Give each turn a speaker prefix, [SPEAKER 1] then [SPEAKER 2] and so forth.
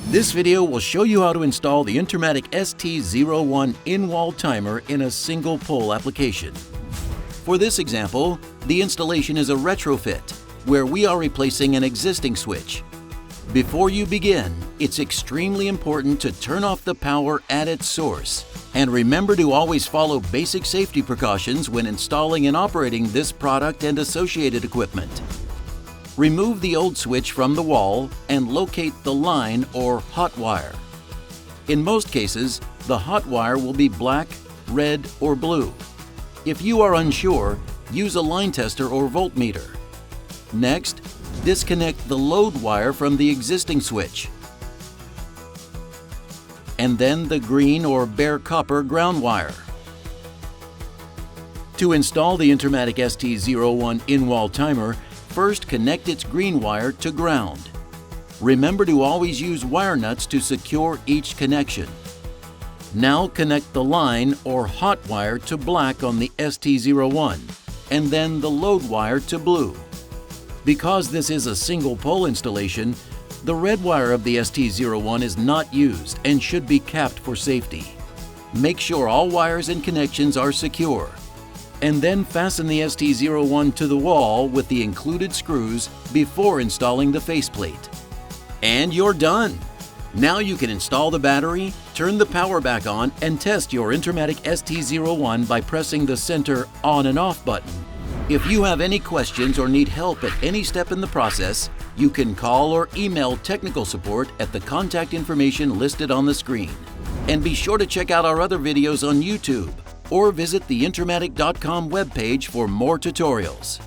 [SPEAKER 1] This video will show you how to install the Intermatic ST01 in-wall timer in a single pole application. For this example, the installation is a retrofit, where we are replacing an existing switch. Before you begin, it's extremely important to turn off the power at its source. And remember to always follow basic safety precautions when installing and operating this product and associated equipment. Remove the old switch from the wall and locate the line or hot wire. In most cases, the hot wire will be black, red, or blue. If you are unsure, use a line tester or voltmeter. Next, disconnect the load wire from the existing switch, and then the green or bare copper ground wire. To install the Intermatic ST01 in-wall timer, first connect its green wire to ground. Remember to always use wire nuts to secure each connection. Now connect the line or hot wire to black on the ST01, and then the load wire to blue. Because this is a single pole installation, the red wire of the ST01 is not used and should be capped for safety. Make sure all wires and connections are secure, and then fasten the ST01 to the wall with the included screws before installing the faceplate. And you're done! Now you can install the battery, turn the power back on, and test your Intermatic ST01 by pressing the center on and off button. If you have any questions or need help at any step in the process, you can call or email technical support at the contact information listed on the screen. And be sure to check out our other videos on YouTube or visit the Intermatic.com webpage for more tutorials.